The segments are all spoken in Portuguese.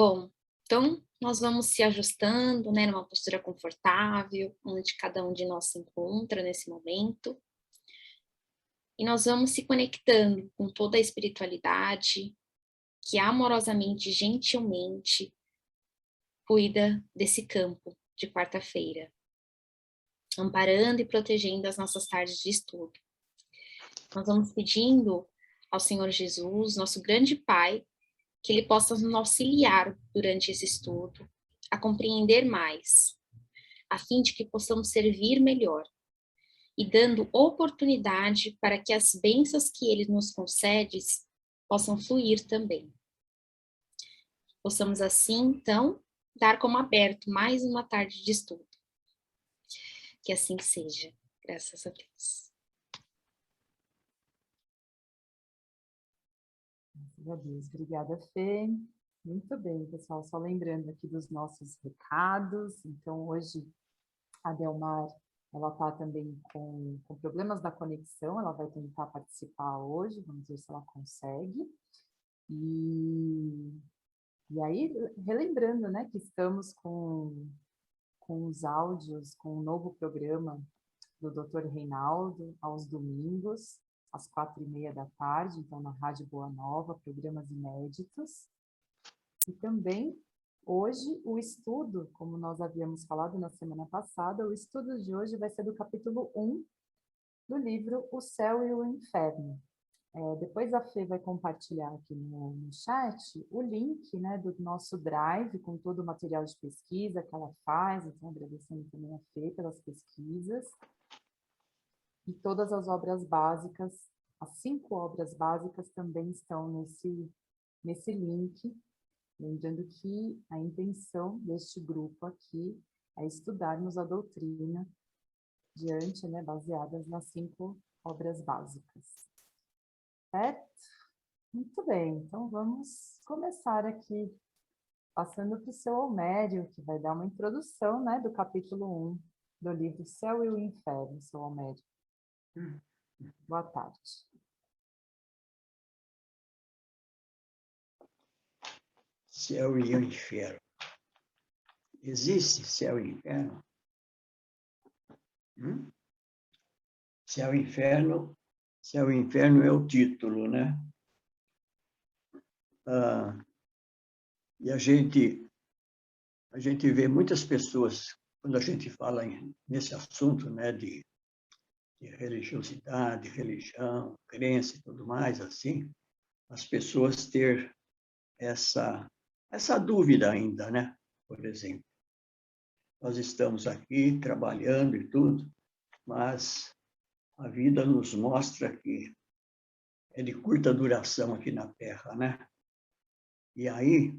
Bom, então nós vamos se ajustando, né, numa postura confortável, onde cada um de nós se encontra nesse momento, e nós vamos se conectando com toda a espiritualidade que amorosamente, gentilmente cuida desse campo de quarta-feira, amparando e protegendo as nossas tardes de estudo. Nós vamos pedindo ao Senhor Jesus, nosso grande Pai, que Ele possa nos auxiliar durante esse estudo, a compreender mais, a fim de que possamos servir melhor, e dando oportunidade para que as bênçãos que Ele nos concede possam fluir também. Possamos assim, então, dar como aberto mais uma tarde de estudo. Que assim seja, graças a Deus. Graças a Deus. Obrigada, Fê. Muito bem, pessoal. Só lembrando aqui dos nossos recados. Então, hoje, a Delmar, ela está também com problemas da conexão. Ela vai tentar participar hoje. Vamos ver se ela consegue. E aí, relembrando, né, que estamos com os áudios, com o novo programa do Dr. Reinaldo, aos domingos, às 4h30 da tarde, então na Rádio Boa Nova, programas inéditos. E também, hoje, o estudo, como nós havíamos falado na semana passada, o estudo de hoje vai ser do capítulo 1 do livro O Céu e o Inferno. Depois a Fê vai compartilhar aqui no chat o link, né, do nosso Drive, com todo o material de pesquisa que ela faz, então agradecendo também a Fê pelas pesquisas. E todas as obras básicas, as 5 obras básicas também estão nesse link. Lembrando que a intenção deste grupo aqui é estudarmos a doutrina diante, né, baseadas nas 5 obras básicas. Certo? Muito bem, então vamos começar aqui, passando para o seu Almério, que vai dar uma introdução, né, do capítulo 1 do livro Céu e o Inferno, seu Almério. Boa tarde. Céu e o inferno. Existe céu e inferno? Céu e inferno é o título, né? E a gente vê muitas pessoas, quando a gente fala nesse assunto, né, de religiosidade, religião, crença e tudo mais, assim, as pessoas ter essa dúvida ainda, né? Por exemplo, nós estamos aqui trabalhando e tudo, mas a vida nos mostra que é de curta duração aqui na Terra, né? E aí,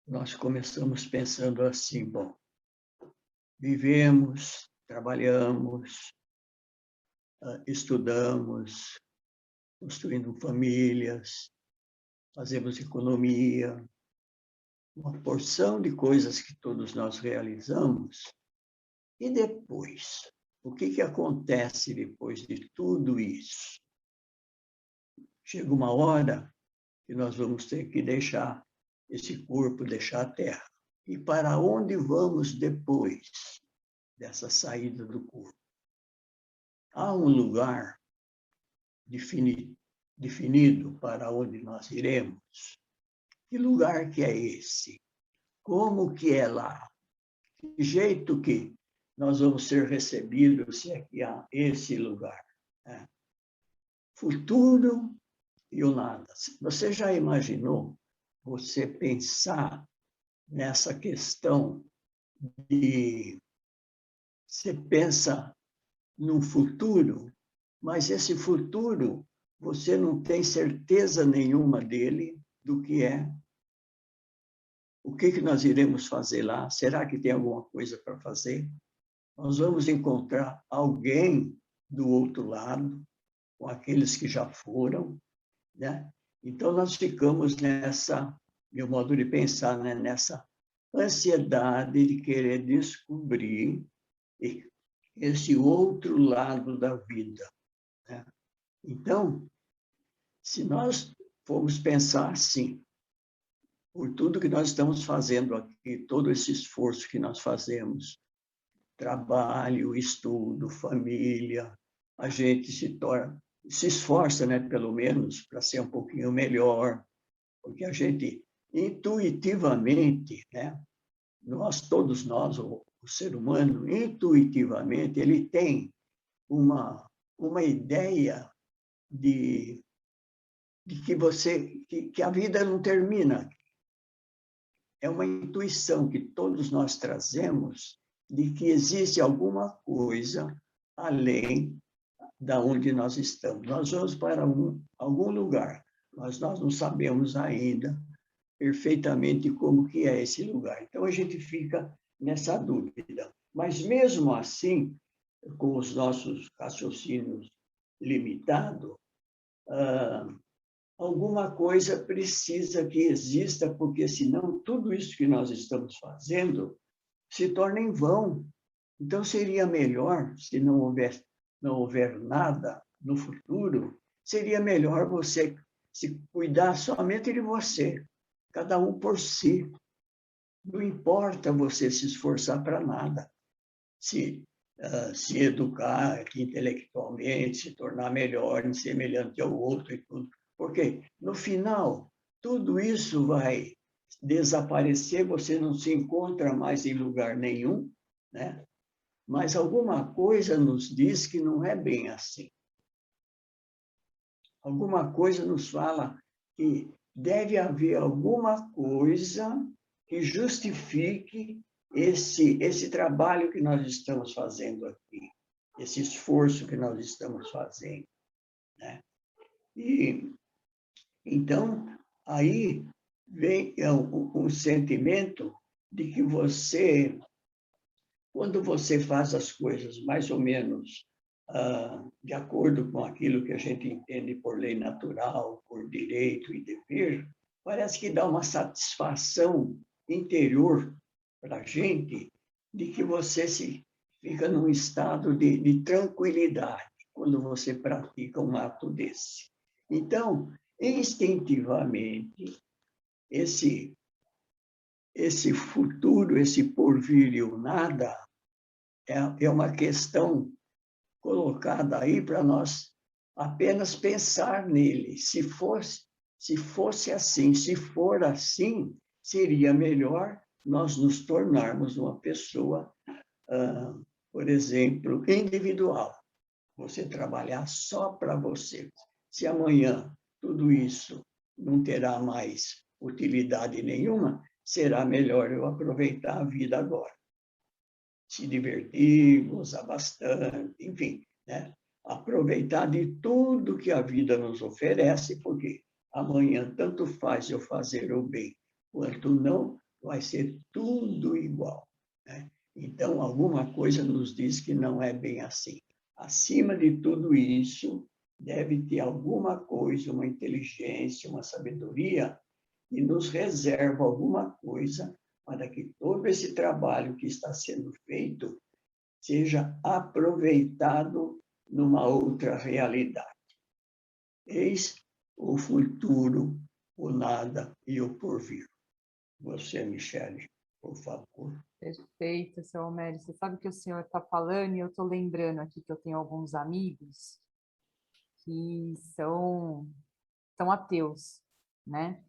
nós começamos pensando assim, bom, vivemos, trabalhamos, estudamos, construindo famílias, fazemos economia, uma porção de coisas que todos nós realizamos. E depois? O que acontece depois de tudo isso? Chega uma hora que nós vamos ter que deixar esse corpo, deixar a Terra. E para onde vamos depois dessa saída do corpo? Há um lugar definido para onde nós iremos? Que lugar que é esse? Como que é lá? Que jeito que nós vamos ser recebidos se é que há esse lugar? Futuro e o nada. Você já imaginou você pensar nessa questão de você pensa no futuro, mas esse futuro você não tem certeza nenhuma dele, do que é. O que nós iremos fazer lá? Será que tem alguma coisa para fazer? Nós vamos encontrar alguém do outro lado, com aqueles que já foram, né? Então, nós ficamos nessa, meu modo de pensar, né? Nessa ansiedade de querer descobrir esse outro lado da vida, né? Então, se nós formos pensar assim, por tudo que nós estamos fazendo aqui, todo esse esforço que nós fazemos, trabalho, estudo, família, a gente se esforça, né, pelo menos, para ser um pouquinho melhor, porque a gente, intuitivamente, né, todos nós, o ser humano, intuitivamente, ele tem uma ideia de que a vida não termina. É uma intuição que todos nós trazemos de que existe alguma coisa além da onde nós estamos. Nós vamos para algum lugar, mas nós não sabemos ainda perfeitamente como que é esse lugar. Então, a gente fica nessa dúvida. Mas, mesmo assim, com os nossos raciocínios limitados, alguma coisa precisa que exista, porque senão tudo isso que nós estamos fazendo se torna em vão. Então, seria melhor, se não houver nada no futuro, seria melhor você se cuidar somente de você, cada um por si. Não importa você se esforçar para nada. Se educar intelectualmente, se tornar melhor, semelhante ao outro e tudo. Porque, no final, tudo isso vai desaparecer, você não se encontra mais em lugar nenhum, né? Mas alguma coisa nos diz que não é bem assim. Alguma coisa nos fala que deve haver alguma coisa que justifique esse trabalho que nós estamos fazendo aqui, esse esforço que nós estamos fazendo, né? E então aí vem um sentimento de que quando você faz as coisas mais ou menos de acordo com aquilo que a gente entende por lei natural, por direito e dever, parece que dá uma satisfação interior para a gente de que você fica num estado de tranquilidade quando você pratica um ato desse. Então, instintivamente, esse futuro, esse porvir e o nada, é uma questão colocada aí para nós apenas pensar nele. Se fosse assim, se for assim, seria melhor nós nos tornarmos uma pessoa, por exemplo, individual. Você trabalhar só para você. Se amanhã tudo isso não terá mais utilidade nenhuma, será melhor eu aproveitar a vida agora. Se divertir, gozar bastante, enfim, né? Aproveitar de tudo que a vida nos oferece, porque amanhã tanto faz eu fazer o bem quanto não, vai ser tudo igual, né? Então, alguma coisa nos diz que não é bem assim. Acima de tudo isso, deve ter alguma coisa, uma inteligência, uma sabedoria, que nos reserva alguma coisa para que todo esse trabalho que está sendo feito seja aproveitado numa outra realidade. Eis o futuro, o nada e o porvir. Você, Michele, por favor. Perfeito, seu Homério. Você sabe que o senhor está falando e eu estou lembrando aqui que eu tenho alguns amigos que são ateus, né?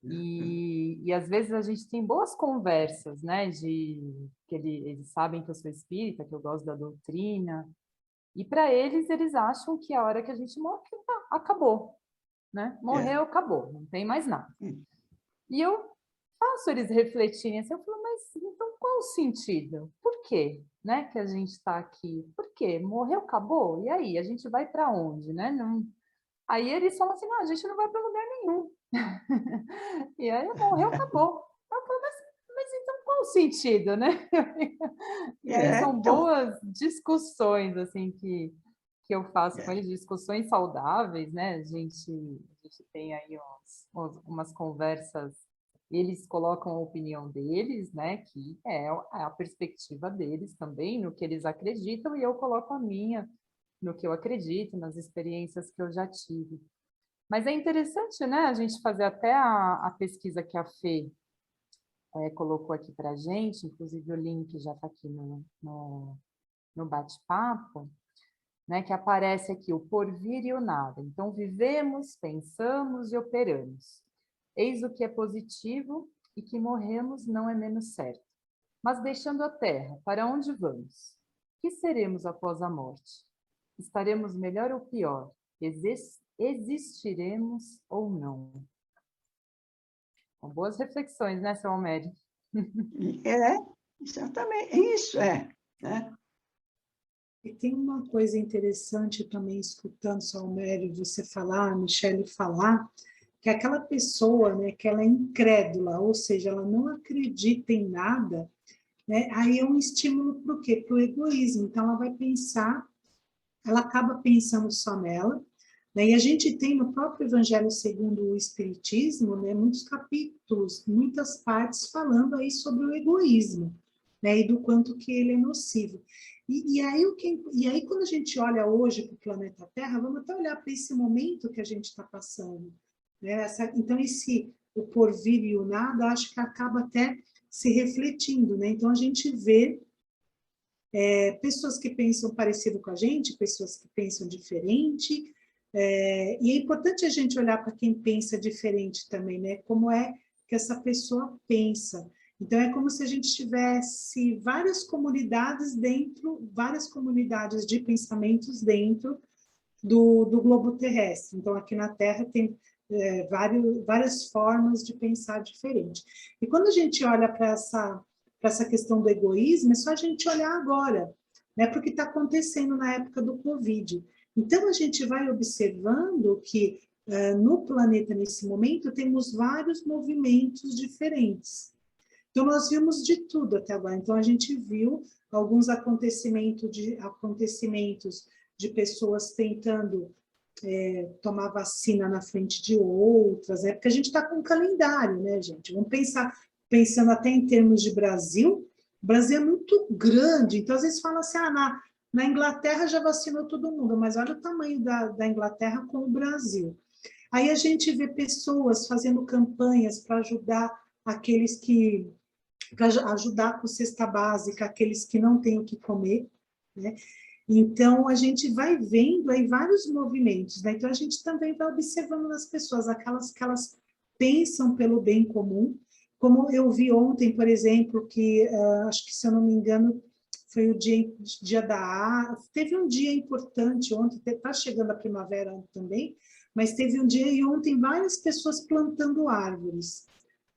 E às vezes a gente tem boas conversas, né? Que eles sabem que eu sou espírita, que eu gosto da doutrina, e para eles acham que a hora que a gente morre, acabou, né? Morreu, acabou, não tem mais nada. E eu faço eles refletirem assim, eu falo, mas então qual o sentido? Por quê, né, que a gente está aqui? Por quê? Morreu, acabou? E aí, a gente vai para onde, né? Não... Aí eles falam assim, não, a gente não vai para lugar nenhum. E aí, morreu, acabou. Eu falo, mas então qual o sentido, né? E aí são Então, boas discussões, assim, que eu faço com eles, discussões saudáveis, né? A gente tem aí umas conversas, eles colocam a opinião deles, né? Que é a perspectiva deles também, no que eles acreditam, e eu coloco a minha, no que eu acredito, nas experiências que eu já tive. Mas é interessante, né, a gente fazer até a pesquisa que a Fê colocou aqui para a gente, inclusive o link já está aqui no bate-papo, né, que aparece aqui o porvir e o nada. Então, vivemos, pensamos e operamos. Eis o que é positivo e que morremos não é menos certo. Mas deixando a terra, para onde vamos? Que seremos após a morte? Estaremos melhor ou pior? Existiremos ou não? Com boas reflexões, né, seu Almério? É, exatamente, isso é, né? E tem uma coisa interessante também, escutando o Almério, você falar, a Michele falar, que aquela pessoa, né, que ela é incrédula, ou seja, ela não acredita em nada, né, aí é um estímulo para o quê? Para o egoísmo. Então, ela vai pensar, ela acaba pensando só nela, né, e a gente tem no próprio Evangelho segundo o Espiritismo, né, muitos capítulos, muitas partes falando aí sobre o egoísmo, né, e do quanto que ele é nocivo. E aí, quando a gente olha hoje para o planeta Terra, vamos até olhar para esse momento que a gente está passando. Né? Então, o porvir e o nada, acho que acaba até se refletindo. Né? Então, a gente vê pessoas que pensam parecido com a gente, pessoas que pensam diferente, e é importante a gente olhar para quem pensa diferente também, né? Como é que essa pessoa pensa. Então, é como se a gente tivesse várias comunidades de pensamentos dentro do globo terrestre. Então, aqui na Terra tem várias formas de pensar diferente. E quando a gente olha para essa questão do egoísmo, é só a gente olhar agora, né? Porque está acontecendo na época do Covid. Então, a gente vai observando que no planeta, nesse momento, temos vários movimentos diferentes. Então, nós vimos de tudo até agora. Então, a gente viu alguns acontecimentos de pessoas tentando tomar vacina na frente de outras, né? Porque a gente está com um calendário, né, gente? Vamos pensando até em termos de Brasil, o Brasil é muito grande, então às vezes fala assim, na Inglaterra já vacinou todo mundo, mas olha o tamanho da Inglaterra com o Brasil. Aí a gente vê pessoas fazendo campanhas para ajudar aqueles para ajudar com cesta básica, aqueles que não têm o que comer, né? Então, a gente vai vendo aí vários movimentos, né? Então, a gente também vai observando nas pessoas, aquelas que elas pensam pelo bem comum, como eu vi ontem, por exemplo, que acho que, se eu não me engano, foi o dia teve um dia importante ontem, está chegando a primavera também, mas teve um dia e ontem várias pessoas plantando árvores.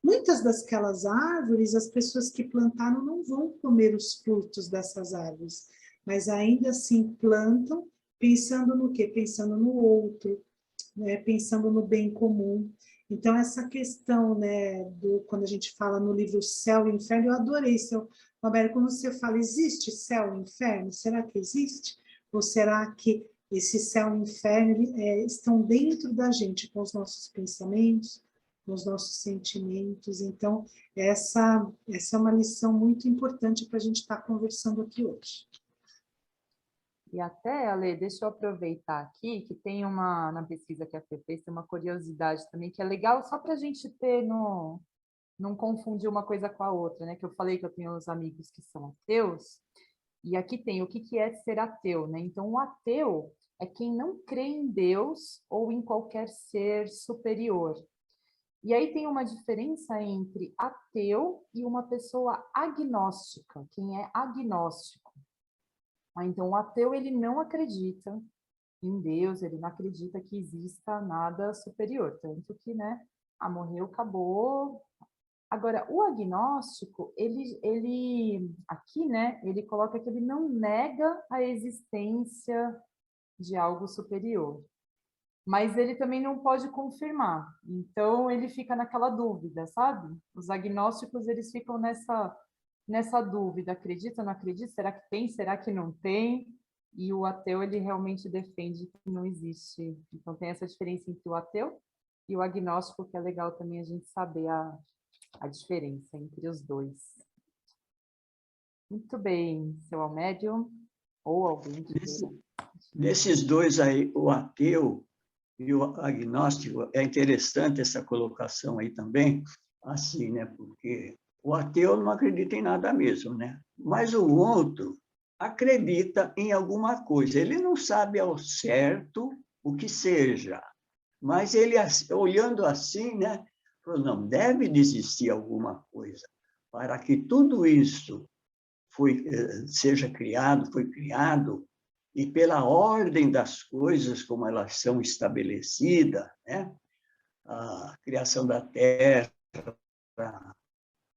Muitas daquelas árvores, as pessoas que plantaram não vão comer os frutos dessas árvores, mas ainda assim plantam, pensando no quê? Pensando no outro, né? Pensando no bem comum. Então, essa questão, né, quando a gente fala no livro Céu e Inferno, eu adorei, seu Roberto, quando você fala, existe céu e inferno? Será que existe? Ou será que esse céu e inferno estão dentro da gente, com os nossos pensamentos, com os nossos sentimentos? Então, essa é uma lição muito importante para a gente estar conversando aqui hoje. E até, Ale, deixa eu aproveitar aqui, que tem na pesquisa que a Fê fez, tem uma curiosidade também, que é legal só para a gente ter, não confundir uma coisa com a outra, né? Que eu falei que eu tenho uns amigos que são ateus, e aqui tem o que é ser ateu, né? Então, o ateu é quem não crê em Deus ou em qualquer ser superior. E aí tem uma diferença entre ateu e uma pessoa agnóstica. Quem é agnóstico? Então, o ateu, ele não acredita em Deus, ele não acredita que exista nada superior. Tanto que, né, morreu, acabou. Agora, o agnóstico, ele aqui, né, ele coloca que ele não nega a existência de algo superior, mas ele também não pode confirmar. Então, ele fica naquela dúvida, sabe? Os agnósticos, eles ficam nessa dúvida, acredita, não acredita? Será que tem? Será que não tem? E o ateu, ele realmente defende que não existe. Então, tem essa diferença entre o ateu e o agnóstico, que é legal também a gente saber a diferença entre os dois. Muito bem, seu Almédio, ou alguém que queira. Desses dois aí, o ateu e o agnóstico, é interessante essa colocação aí também, assim, né? Porque o ateu não acredita em nada mesmo, né? Mas o outro acredita em alguma coisa. Ele não sabe ao certo o que seja, mas ele, olhando assim, né? Falou, não, deve existir alguma coisa para que tudo isso seja criado, foi criado, e pela ordem das coisas como elas são estabelecidas, né? A criação da Terra,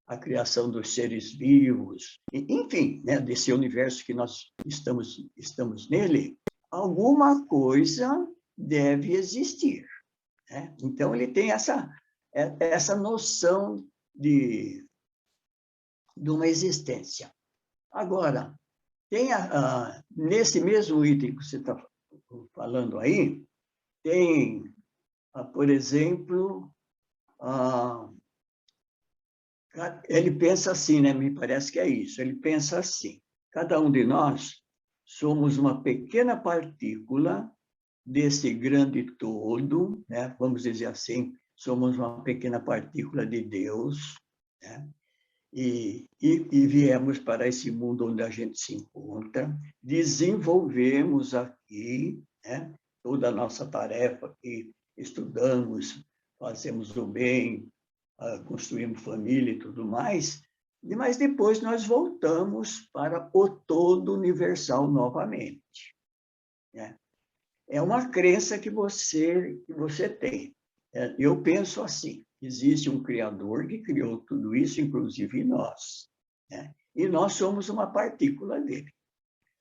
a criação dos seres vivos, enfim, né? Desse universo que nós estamos nele, alguma coisa deve existir, né? Então, ele tem essa noção de uma existência. Agora, tem nesse mesmo item que você está falando aí, tem, por exemplo, ele pensa assim, né? Me parece que é isso. Ele pensa assim: cada um de nós somos uma pequena partícula desse grande todo, né? Vamos dizer assim, somos uma pequena partícula de Deus, né? E viemos para esse mundo onde a gente se encontra, desenvolvemos aqui, né, toda a nossa tarefa aqui, estudamos, fazemos o bem, construímos família e tudo mais, mas depois nós voltamos para o todo universal novamente, né? É uma crença que você tem. Eu penso assim: existe um Criador que criou tudo isso, inclusive nós, né? E nós somos uma partícula dele.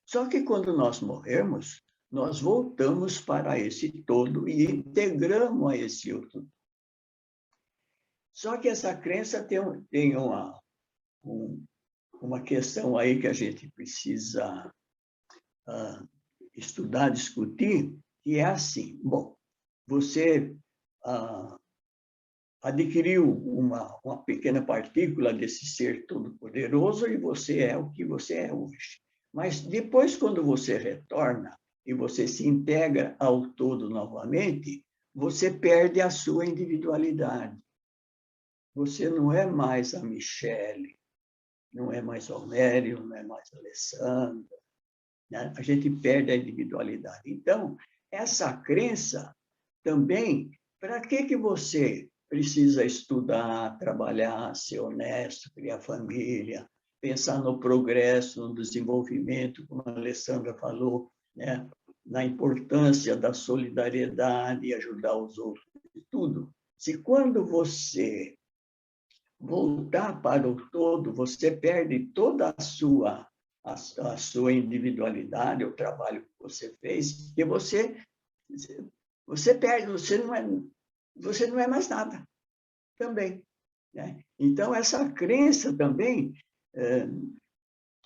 Só que quando nós morremos, nós voltamos para esse todo e integramos a esse outro. Só que essa crença tem uma questão aí que a gente precisa estudar, discutir, que é assim: bom, você adquiriu uma pequena partícula desse ser todo-poderoso e você é o que você é hoje. Mas depois, quando você retorna e você se integra ao todo novamente, você perde a sua individualidade. Você não é mais a Michele, não é mais o Homério, não é mais a Alessandra, né? A gente perde a individualidade. Então, essa crença também, para que você precisa estudar, trabalhar, ser honesto, criar família, pensar no progresso, no desenvolvimento, como a Alessandra falou, né? Na importância da solidariedade e ajudar os outros e tudo. Se quando você voltar para o todo, você perde toda a sua individualidade, o trabalho que você fez, e você perde, você não é mais nada também, né? Então, essa crença também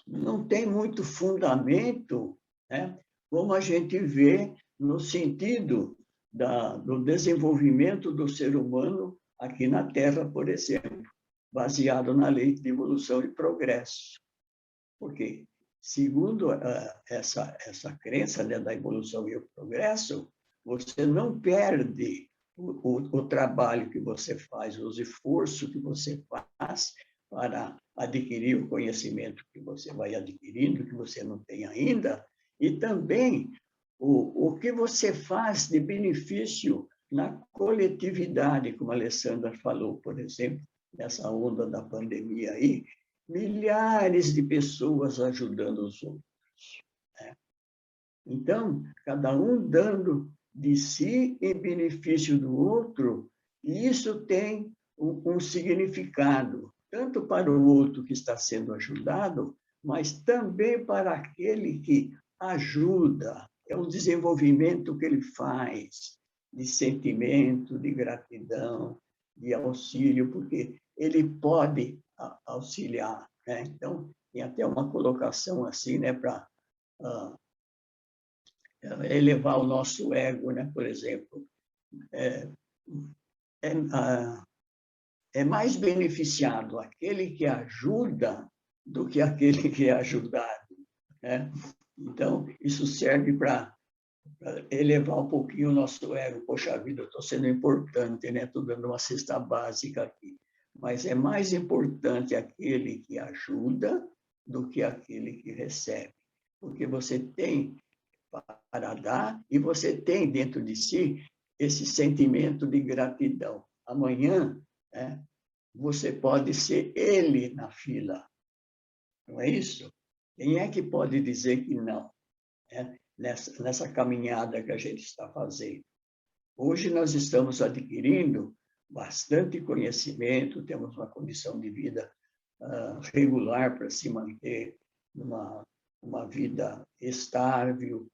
não tem muito fundamento, né? Como a gente vê no sentido do desenvolvimento do ser humano aqui na Terra, por exemplo, baseado na lei de evolução e progresso. Porque, segundo essa crença, né, da evolução e o progresso, você não perde o trabalho que você faz, os esforços que você faz para adquirir o conhecimento que você vai adquirindo, que você não tem ainda, e também o que você faz de benefício na coletividade, como a Alessandra falou, por exemplo, nessa onda da pandemia aí, milhares de pessoas ajudando os outros, né? Então, cada um dando de si em benefício do outro, e isso tem um significado, tanto para o outro que está sendo ajudado, mas também para aquele que ajuda. É um desenvolvimento que ele faz de sentimento, de gratidão, de auxílio, porque ele pode auxiliar, né? Então, tem até uma colocação assim, né, para elevar o nosso ego, né? Por exemplo, é mais beneficiado aquele que ajuda do que aquele que é ajudado, né? Então, isso serve para para elevar um pouquinho o nosso ego. Poxa vida, eu estou sendo importante, né? Estou dando uma cesta básica aqui. Mas é mais importante aquele que ajuda do que aquele que recebe. Porque você tem para dar e você tem dentro de si esse sentimento de gratidão. Amanhã, né, você pode ser ele na fila. Não é isso? Quem é que pode dizer que não, né? Nessa caminhada que a gente está fazendo? Hoje nós estamos adquirindo bastante conhecimento, temos uma condição de vida regular para se manter uma vida estável,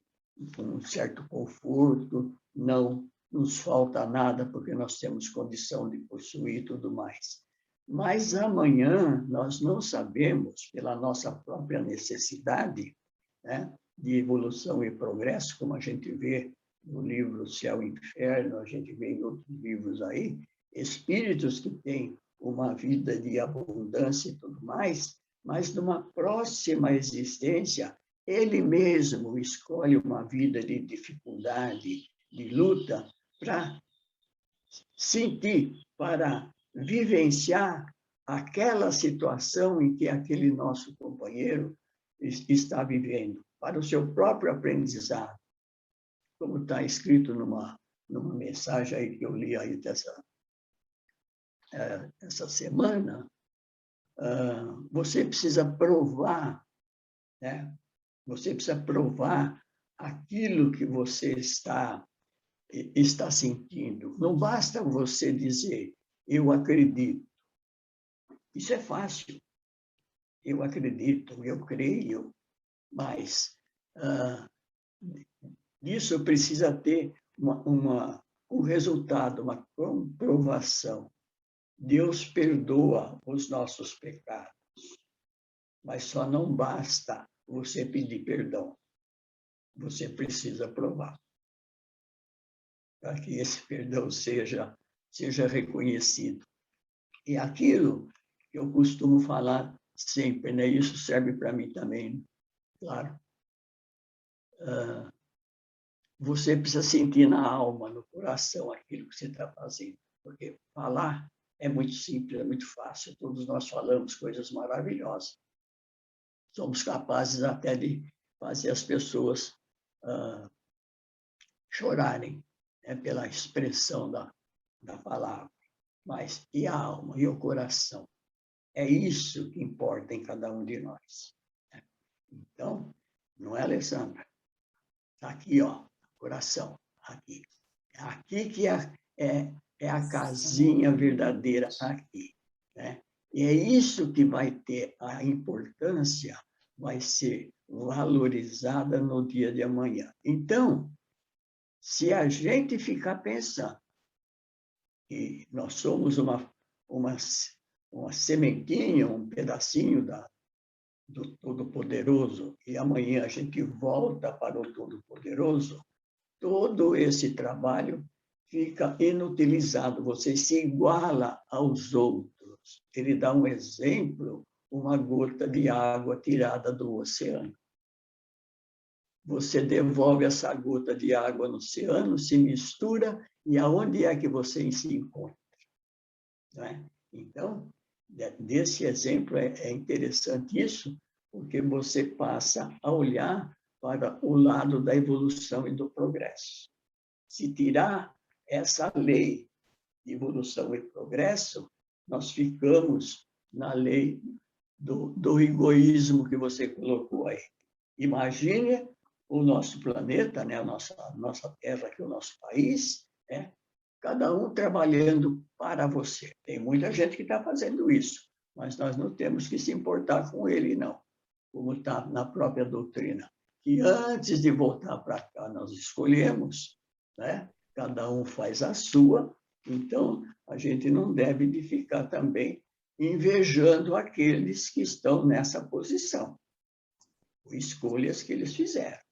com um certo conforto, não nos falta nada, porque nós temos condição de possuir e tudo mais. Mas amanhã nós não sabemos, pela nossa própria necessidade, né, de evolução e progresso, como a gente vê no livro Céu e Inferno, a gente vê em outros livros aí, espíritos que têm uma vida de abundância e tudo mais, mas numa próxima existência, ele mesmo escolhe uma vida de dificuldade, de luta, para sentir, para vivenciar aquela situação em que aquele nosso companheiro está vivendo, para o seu próprio aprendizado. Como está escrito numa mensagem aí que eu li aí essa semana, você precisa provar, né? Você precisa provar aquilo que você está sentindo. Não basta você dizer, eu acredito. Isso é fácil. Eu acredito, eu creio, mas isso precisa ter um resultado, uma comprovação. Deus perdoa os nossos pecados, mas só não basta você pedir perdão. Você precisa provar, para que esse perdão seja reconhecido. E aquilo que eu costumo falar sempre, né? Isso serve para mim também, claro. Você precisa sentir na alma, no coração, aquilo que você está fazendo. Porque falar é muito simples, é muito fácil. Todos nós falamos coisas maravilhosas. Somos capazes até de fazer as pessoas chorarem, né, pela expressão da palavra. Mas e a alma, e o coração? É isso que importa em cada um de nós. Então, não é, Alessandra? Está aqui, ó, coração, aqui. Aqui que é a casinha verdadeira, aqui. Né? E é isso que vai ter a importância, vai ser valorizada no dia de amanhã. Então, se a gente ficar pensando que nós somos uma sementinha, um pedacinho do Todo-Poderoso, e amanhã a gente volta para o Todo-Poderoso, todo esse trabalho fica inutilizado, você se iguala aos outros. Ele dá um exemplo, uma gota de água tirada do oceano. Você devolve essa gota de água no oceano, se mistura, e aonde é que você se encontra? Não é? Então, desse exemplo é interessante isso, porque você passa a olhar para o lado da evolução e do progresso. Se tirar essa lei de evolução e progresso, nós ficamos na lei do egoísmo que você colocou aí. Imagine o nosso planeta, né? a nossa Terra, que é o nosso país, né? Cada um trabalhando para você. Tem muita gente que está fazendo isso, mas nós não temos que se importar com ele, não, como está na própria doutrina. Que antes de voltar para cá, nós escolhemos, né? Cada um faz a sua, então a gente não deve de ficar também invejando aqueles que estão nessa posição, por escolhas que eles fizeram.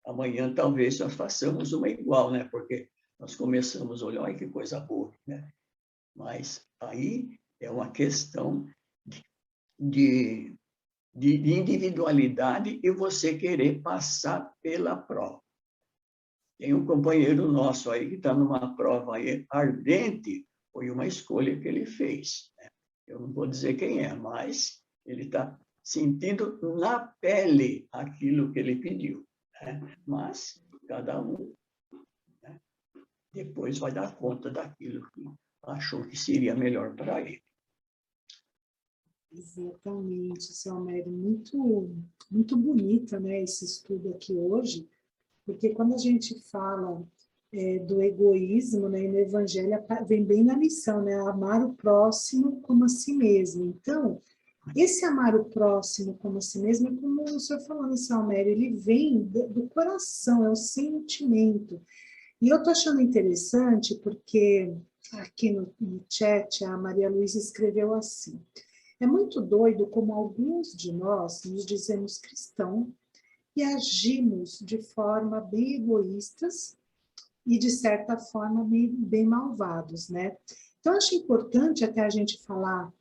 Amanhã talvez nós façamos uma igual, né? Porque nós começamos a olhar, olha que coisa boa, né? Mas aí é uma questão de individualidade e você querer passar pela prova. Tem um companheiro nosso aí que está numa prova aí ardente, foi uma escolha que ele fez, né? Eu não vou dizer quem é, mas ele está sentindo na pele aquilo que ele pediu, né? Mas cada um, né, depois vai dar conta daquilo que achou que seria melhor para ele. Exatamente, Selmério, muito bonita, né, esse estudo aqui hoje, porque quando a gente fala do egoísmo, né, e no Evangelho vem bem na lição, né, amar o próximo como a si mesmo. Então, esse amar o próximo como a si mesmo, é como o senhor falou, né, Selmério, ele vem do coração, é o sentimento. E eu estou achando interessante porque aqui no chat a Maria Luísa escreveu assim: é muito doido como alguns de nós nos dizemos cristão e agimos de forma bem egoístas e, de certa forma, bem malvados, né? Então, acho importante até a gente falar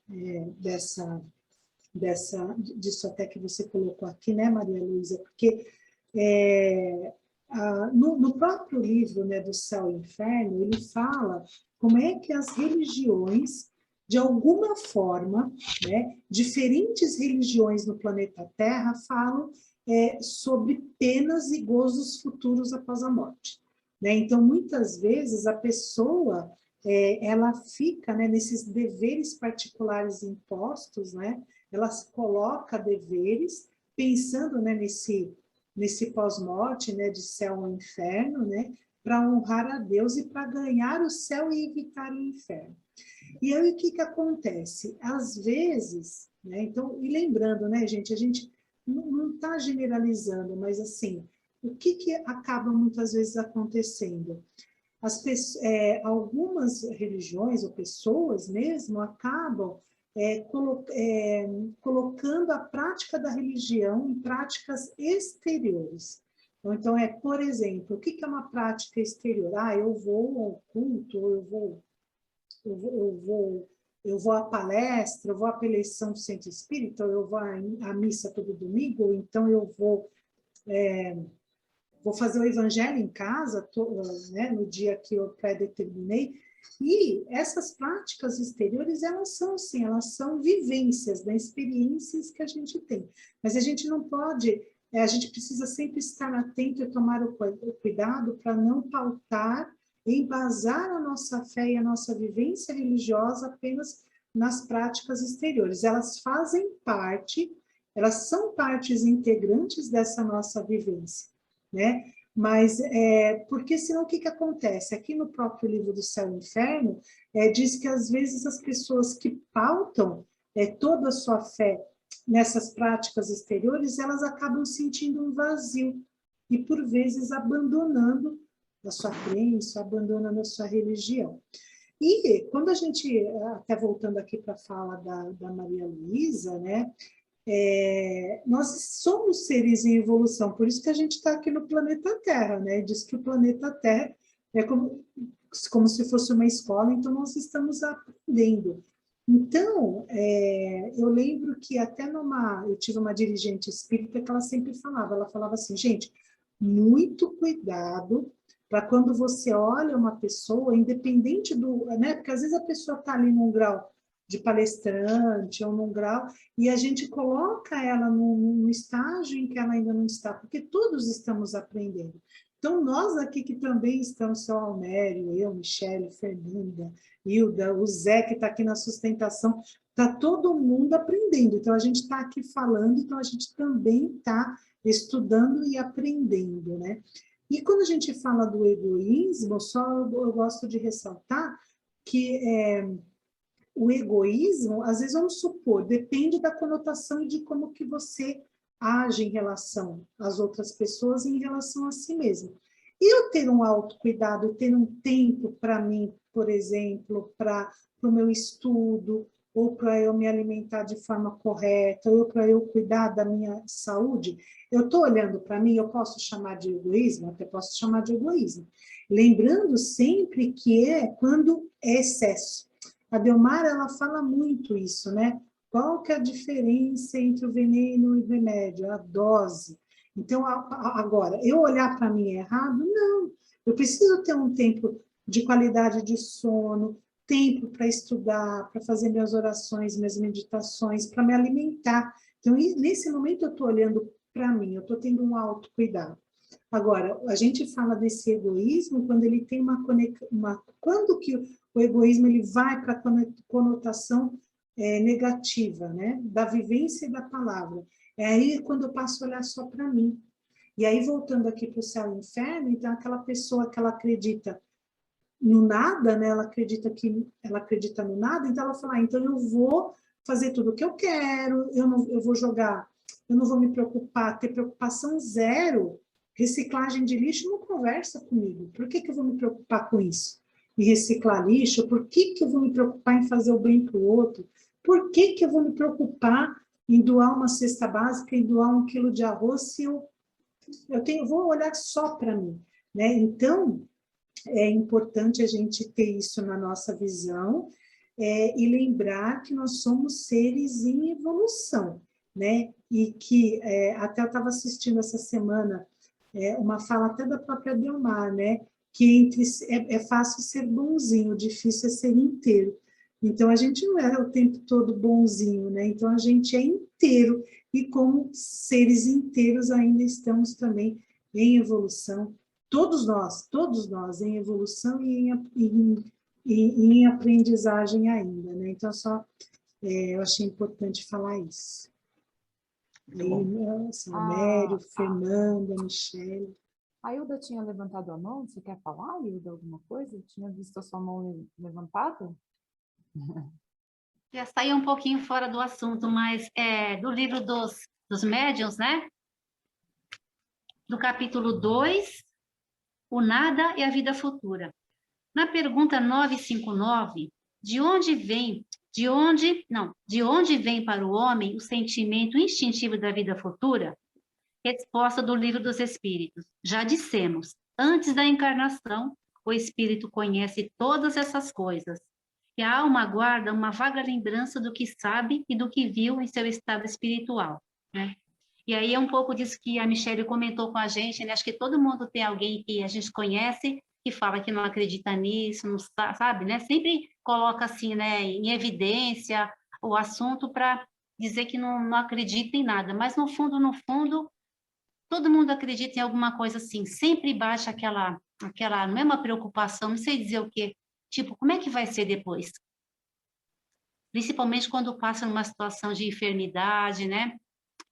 disso até que você colocou aqui, né, Maria Luísa? Porque no próprio livro, né, do Céu e Inferno, ele fala como é que as religiões, de alguma forma, né, diferentes religiões no planeta Terra falam sobre penas e gozos futuros após a morte, né? Então, muitas vezes, a pessoa ela fica, né, nesses deveres particulares impostos, né? Ela se coloca deveres pensando, né, nesse pós-morte, né, de céu ou inferno, né, para honrar a Deus e para ganhar o céu e evitar o inferno. E aí o que acontece? Às vezes, né, então, e lembrando, né, gente, a gente não está generalizando, mas assim, o que acaba muitas vezes acontecendo? Algumas religiões ou pessoas mesmo acabam colocando a prática da religião em práticas exteriores. Então, por exemplo, o que é uma prática exterior? Eu vou ao culto, eu vou à palestra, eu vou à eleição do centro espírita, eu vou à missa todo domingo, ou então eu vou fazer o evangelho em casa, né, no dia que eu pré-determinei. E essas práticas exteriores, elas são, sim, elas são vivências, né, experiências que a gente tem. Mas a gente não pode, a gente precisa sempre estar atento e tomar o cuidado para não pautar, embasar a nossa fé e a nossa vivência religiosa apenas nas práticas exteriores. Elas fazem parte, elas são partes integrantes dessa nossa vivência, né? Mas, porque senão o que acontece? Aqui no próprio livro do Céu e Inferno, diz que às vezes as pessoas que pautam toda a sua fé nessas práticas exteriores, elas acabam sentindo um vazio e, por vezes, abandonando a sua crença, abandonando a sua religião. E quando a gente, até voltando aqui para a fala da Maria Luísa, né, nós somos seres em evolução, por isso que a gente está aqui no planeta Terra, né? Diz que o planeta Terra é como se fosse uma escola, então nós estamos aprendendo. Então, eu lembro que até eu tive uma dirigente espírita que ela sempre falava, assim, gente, muito cuidado para quando você olha uma pessoa, independente né? Porque às vezes a pessoa está ali num grau de palestrante ou num grau, e a gente coloca ela no estágio em que ela ainda não está, porque todos estamos aprendendo. Então, nós aqui que também estamos, seu Almério, eu, Michele, Fernanda, Hilda, o Zé, que está aqui na sustentação, está todo mundo aprendendo. Então, a gente está aqui falando, então a gente também está estudando e aprendendo, né? E quando a gente fala do egoísmo, eu gosto de ressaltar que o egoísmo, às vezes vamos supor, depende da conotação e de como que você age em relação às outras pessoas e em relação a si mesmo. E eu ter um autocuidado, ter um tempo para mim, por exemplo, para o meu estudo, ou para eu me alimentar de forma correta, ou para eu cuidar da minha saúde, eu estou olhando para mim, eu posso chamar de egoísmo? Até posso chamar de egoísmo. Lembrando sempre que quando é excesso. A Delmar, ela fala muito isso, né? Qual que é a diferença entre o veneno e o remédio? A dose. Então, agora, eu olhar para mim errado? Não. Eu preciso ter um tempo de qualidade de sono, tempo para estudar, para fazer minhas orações, minhas meditações, para me alimentar. Então, nesse momento, eu estou olhando para mim, eu estou tendo um autocuidado. Agora, a gente fala desse egoísmo quando ele tem quando que o egoísmo ele vai para a conotação negativa, né? Da vivência e da palavra. É aí quando eu passo a olhar só para mim. E aí, voltando aqui para o céu e o inferno, então aquela pessoa que ela acredita no nada, né? Ela acredita no nada, então ela fala, então eu vou fazer tudo o que eu quero, eu vou jogar, eu não vou me preocupar, ter preocupação zero. Reciclagem de lixo não conversa comigo. Por que eu vou me preocupar com isso? Em reciclar lixo? Por que eu vou me preocupar em fazer o bem para o outro? Por que eu vou me preocupar em doar uma cesta básica, em doar 1 quilo de arroz, se vou olhar só para mim, né? Então, é importante a gente ter isso na nossa visão e lembrar que nós somos seres em evolução, né? E que até eu estava assistindo essa semana uma fala até da própria Delmar, né? Que é fácil ser bonzinho, difícil é ser inteiro. Então, a gente não é o tempo todo bonzinho, né? Então, a gente é inteiro e como seres inteiros ainda estamos também em evolução, todos nós em evolução e em aprendizagem ainda, né? Então, eu achei importante falar isso. Muito bom. Mério, Fernanda, Michele. A Hilda tinha levantado a mão, você quer falar, Hilda, alguma coisa? Eu tinha visto a sua mão levantada? Já saiu um pouquinho fora do assunto, mas do livro dos médiuns, né? Do capítulo 2, o nada e a vida futura. Na pergunta 959, de onde vem para o homem o sentimento instintivo da vida futura? Resposta do Livro dos Espíritos. Já dissemos, antes da encarnação, o espírito conhece todas essas coisas. E a alma guarda uma vaga lembrança do que sabe e do que viu em seu estado espiritual, né? E aí é um pouco disso que a Michele comentou com a gente, né? Acho que todo mundo tem alguém que a gente conhece que fala que não acredita nisso, não sabe, né? Sempre coloca assim, né, em evidência o assunto para dizer que não acredita em nada, mas no fundo, todo mundo acredita em alguma coisa assim, sempre baixa aquela não é uma preocupação, não sei dizer o quê, tipo, como é que vai ser depois? Principalmente quando passa numa situação de enfermidade, né?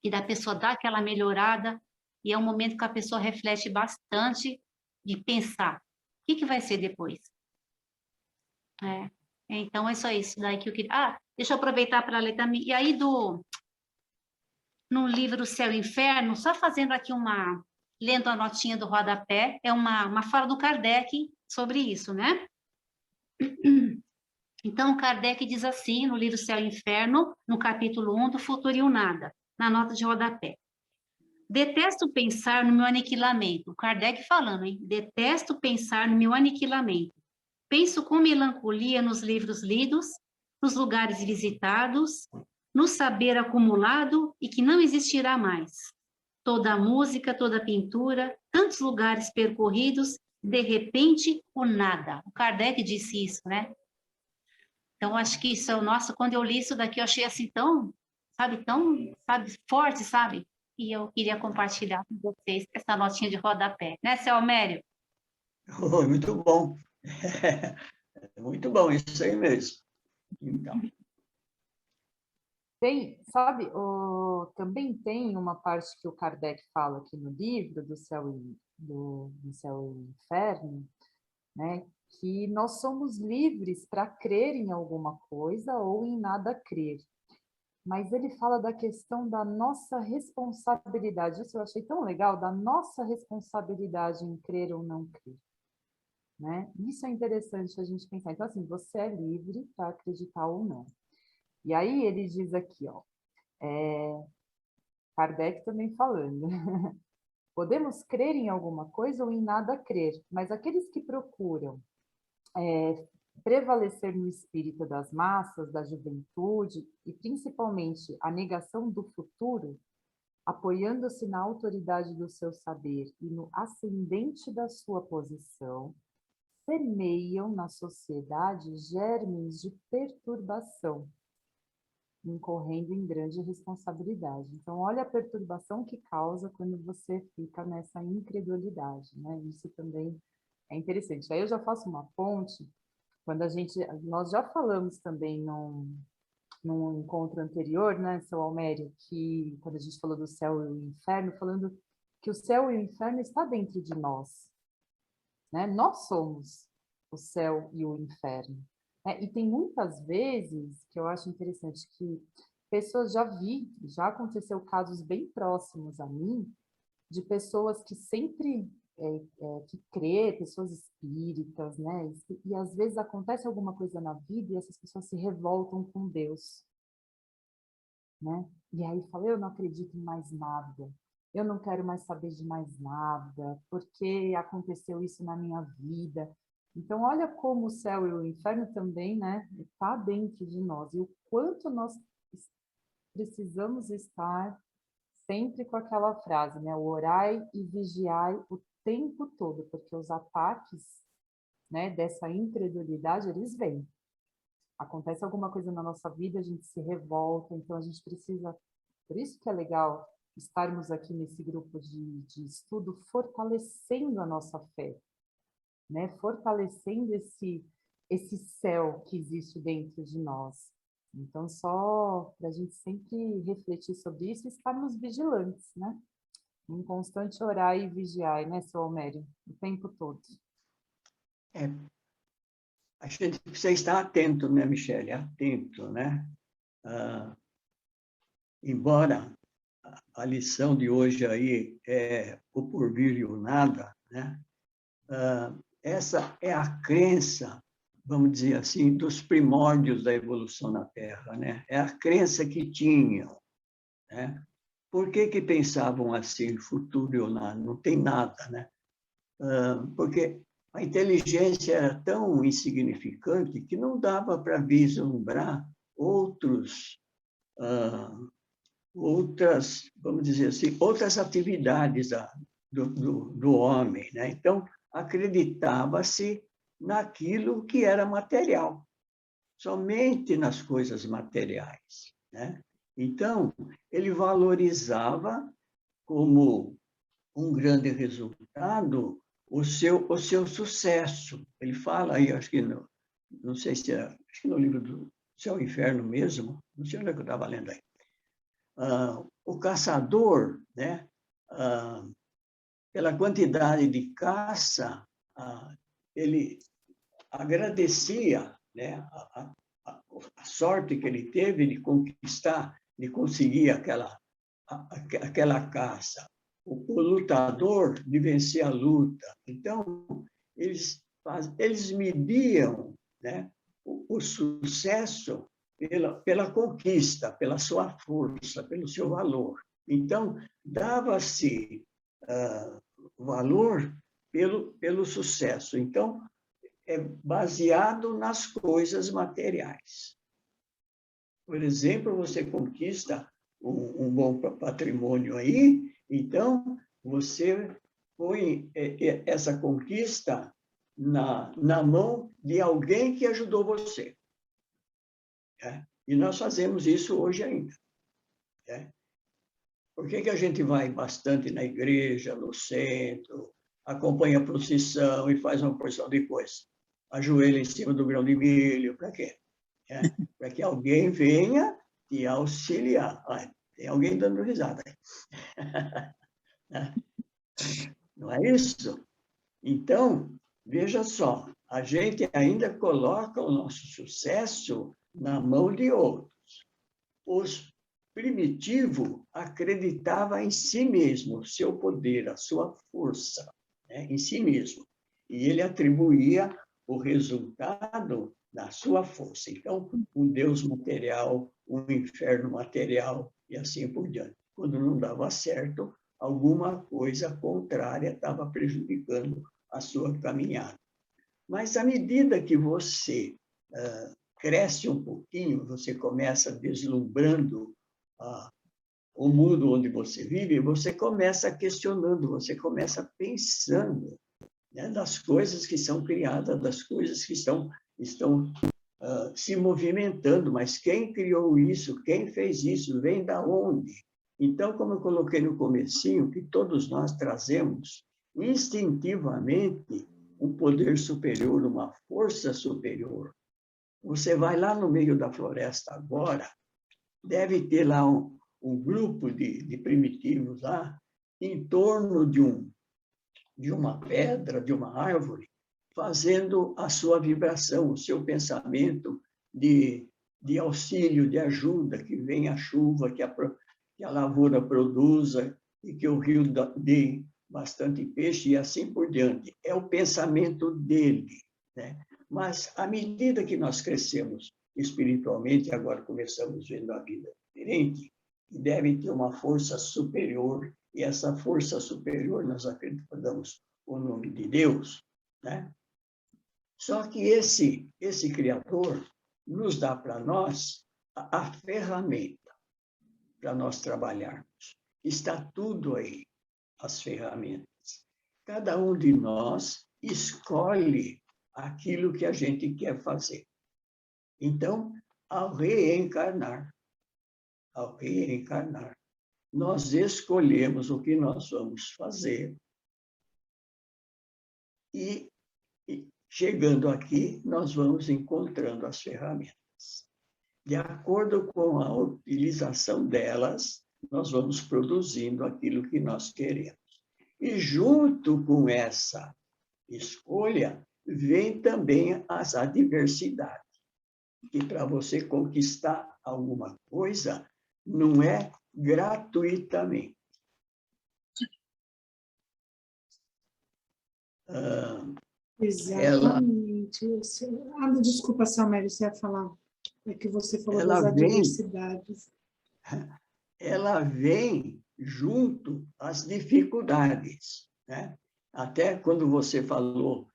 E da pessoa dar aquela melhorada, e é um momento que a pessoa reflete bastante de pensar, o que vai ser depois? Então, é só isso daí que eu queria... deixa eu aproveitar para ler também, e aí no livro Céu e Inferno, só fazendo aqui lendo a notinha do rodapé, é uma fala do Kardec sobre isso, né? Então, Kardec diz assim, no livro Céu e Inferno, no capítulo 1 do Futuro e o Nada, na nota de rodapé. Detesto pensar no meu aniquilamento. Kardec falando, hein? Detesto pensar no meu aniquilamento. Penso com melancolia nos livros lidos, nos lugares visitados, no saber acumulado e que não existirá mais. Toda a música, toda a pintura, tantos lugares percorridos, de repente, o nada. O Kardec disse isso, né? Então, acho que isso é o nosso... Quando eu li isso daqui, eu achei assim tão, sabe, forte, sabe? E eu queria compartilhar com vocês essa notinha de rodapé. Né, seu Almério? Muito bom. Muito bom, isso aí mesmo. Então. Também tem uma parte que o Kardec fala aqui no livro do Céu e Inferno, né, que nós somos livres para crer em alguma coisa ou em nada crer. Mas ele fala da questão da nossa responsabilidade. Isso eu achei tão legal, da nossa responsabilidade em crer ou não crer. Né? Isso é interessante a gente pensar. Então, assim, você é livre para acreditar ou não. E aí ele diz aqui, ó, Kardec também falando, podemos crer em alguma coisa ou em nada crer, mas aqueles que procuram prevalecer no espírito das massas, da juventude, e principalmente a negação do futuro, apoiando-se na autoridade do seu saber e no ascendente da sua posição, permeiam na sociedade germes de perturbação, incorrendo em grande responsabilidade. Então, olha a perturbação que causa quando você fica nessa incredulidade, né? Isso também é interessante. Aí eu já faço uma ponte, nós já falamos também num encontro anterior, né, seu Almério, que quando a gente falou do céu e o inferno, falando que o céu e o inferno está dentro de nós, né? Nós somos o céu e o inferno. E tem muitas vezes que eu acho interessante que pessoas já aconteceu casos bem próximos a mim, de pessoas que sempre que crê, pessoas espíritas, né? E às vezes acontece alguma coisa na vida e essas pessoas se revoltam com Deus, né? E aí fala, eu não acredito em mais nada, eu não quero mais saber de mais nada, porque aconteceu isso na minha vida. Então, olha como o céu e o inferno também, né, está dentro de nós, e o quanto nós precisamos estar sempre com aquela frase, né, o orai e vigiai o tempo todo, porque os ataques, né, dessa incredulidade, eles vêm. Acontece alguma coisa na nossa vida, a gente se revolta, então a gente precisa, por isso que é legal estarmos aqui nesse grupo de estudo, fortalecendo a nossa fé, né? Fortalecendo esse céu que existe dentro de nós. Então, só para a gente sempre refletir sobre isso e estarmos vigilantes, né? Em constante orar e vigiar, né, seu Almério? O tempo todo. A gente precisa estar atento, né, Michele? Atento, né? Embora a lição de hoje aí é o porvir e o nada, né? Essa é a crença, vamos dizer assim, dos primórdios da evolução na Terra, né? É a crença que tinham, né? Por que pensavam assim, futuro e o nada? Não tem nada, né? Porque a inteligência era tão insignificante que não dava para vislumbrar outras, vamos dizer assim, outras atividades do homem, né? Então, acreditava-se naquilo que era material, somente nas coisas materiais, né? Então, ele valorizava como um grande resultado o seu sucesso. Ele fala aí, acho que não sei se é, acho que no livro do Céu e Inferno mesmo, não sei onde é que eu estava lendo aí. O caçador, né, pela quantidade de caça, ele agradecia, né, a sorte que ele teve de conquistar, de conseguir aquela caça. O lutador de vencer a luta. Então, eles mediam, né, o sucesso pela conquista, pela sua força, pelo seu valor. Então, dava-se valor pelo sucesso. Então, é baseado nas coisas materiais. Por exemplo, você conquista um bom patrimônio aí, então você põe essa conquista na mão de alguém que ajudou você. E nós fazemos isso hoje ainda. Por que a gente vai bastante na igreja, no centro, acompanha a procissão e faz uma porção de coisa? Ajoelha em cima do grão de milho, para quê? Para que alguém venha te auxiliar. Tem alguém dando risada. Não é isso? Então, veja só, a gente ainda coloca o nosso sucesso na mão de outros. Os primitivo acreditava em si mesmo, o seu poder, a sua força, né, em si mesmo. E ele atribuía o resultado da sua força. Então, um Deus material, um inferno material e assim por diante. Quando não dava certo, alguma coisa contrária estava prejudicando a sua caminhada. Mas à medida que você cresce um pouquinho, você começa deslumbrando o mundo onde você vive, você começa questionando, você começa pensando, né, das coisas que são criadas, das coisas que estão se movimentando, mas quem criou isso, quem fez isso, vem da onde? Então, como eu coloquei no comecinho, que todos nós trazemos instintivamente um poder superior, uma força superior. Você vai lá no meio da floresta agora, deve ter lá um grupo de primitivos lá, em torno de uma pedra, de uma árvore, fazendo a sua vibração, o seu pensamento de auxílio, de ajuda, que venha a chuva, que a lavoura produza e que o rio dê bastante peixe e assim por diante. É o pensamento dele, né? Mas, à medida que nós crescemos espiritualmente, agora começamos vendo a vida diferente, deve ter uma força superior, e essa força superior nós acreditamos o nome de Deus, né? Só que esse Criador nos dá para nós a ferramenta para nós trabalharmos. Está tudo aí, as ferramentas. Cada um de nós escolhe aquilo que a gente quer fazer. Então, ao reencarnar, nós escolhemos o que nós vamos fazer e chegando aqui, nós vamos encontrando as ferramentas. De acordo com a utilização delas, nós vamos produzindo aquilo que nós queremos. E junto com essa escolha, vem também as adversidades. Que para você conquistar alguma coisa, não é gratuitamente. Exatamente. Desculpa, Salmério, você ia falar. É que você falou das adversidades. Ela vem junto às dificuldades, né? Até quando você falou,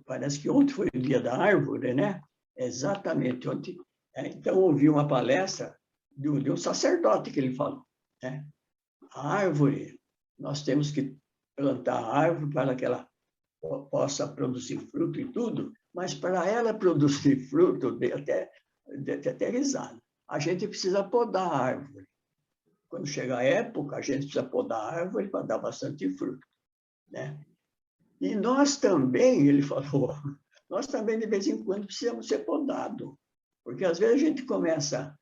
parece que ontem foi o dia da árvore, né? Exatamente, ontem. Então, ouvi uma palestra de um sacerdote que ele falou, né? A árvore, nós temos que plantar a árvore para que ela possa produzir fruto e tudo, mas para ela produzir fruto, até risada, a gente precisa podar a árvore. Quando chega a época, a gente precisa podar a árvore para dar bastante fruto, né? E nós também, ele falou, nós também de vez em quando precisamos ser podados, porque às vezes a gente começa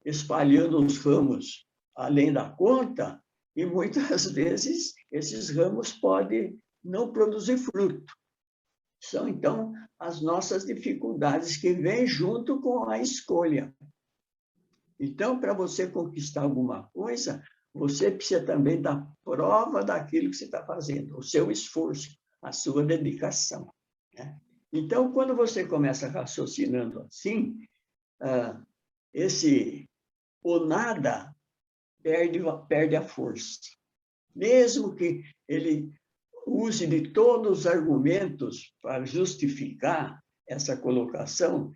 espalhando os ramos além da conta e muitas vezes esses ramos podem não produzir fruto. São, então, as nossas dificuldades que vêm junto com a escolha. Então, para você conquistar alguma coisa, você precisa também dar prova daquilo que você está fazendo, o seu esforço, a sua dedicação, né? Então, quando você começa raciocinando assim, o nada perde a força. Mesmo que ele use de todos os argumentos para justificar essa colocação,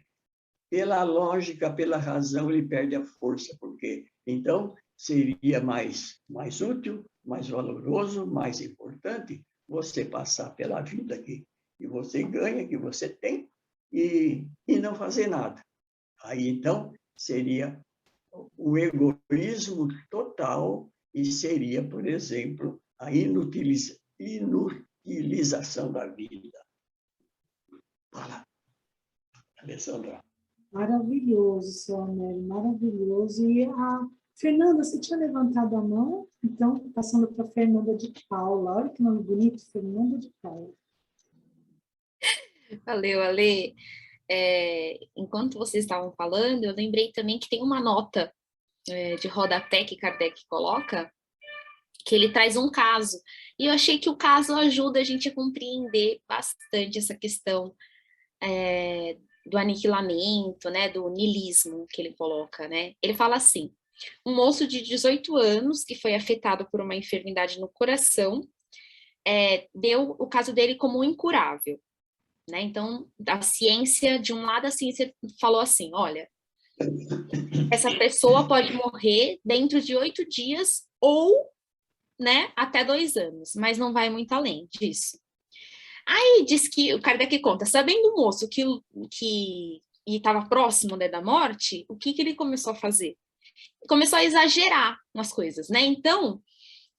pela lógica, pela razão, ele perde a força, porque então seria mais útil, mais valoroso, mais importante você passar pela vida que você ganha, que você tem, e não fazer nada. Aí, então, seria o egoísmo total e seria, por exemplo, a inutilização da vida. Fala, Alessandra. Maravilhoso, seu Amélie, maravilhoso. E a Fernanda, você tinha levantado a mão? Então, passando para a Fernanda de Paula. Olha que nome bonito, Fernanda de Paula. Valeu, Ale. Enquanto vocês estavam falando, eu lembrei também que tem uma nota de rodapé que Kardec coloca, que ele traz um caso. E eu achei que o caso ajuda a gente a compreender bastante essa questão do aniquilamento, né, do niilismo que ele coloca, né? Ele fala assim: um moço de 18 anos que foi afetado por uma enfermidade no coração, deu o caso dele como incurável, né? Então, a ciência, de um lado, a ciência falou assim: olha, essa pessoa pode morrer dentro de 8 dias ou, né, até 2 anos, mas não vai muito além disso. Aí diz que o Kardec conta, sabendo o moço que estava próximo, né, da morte, o que ele começou a fazer? Começou a exagerar nas coisas, né? Então,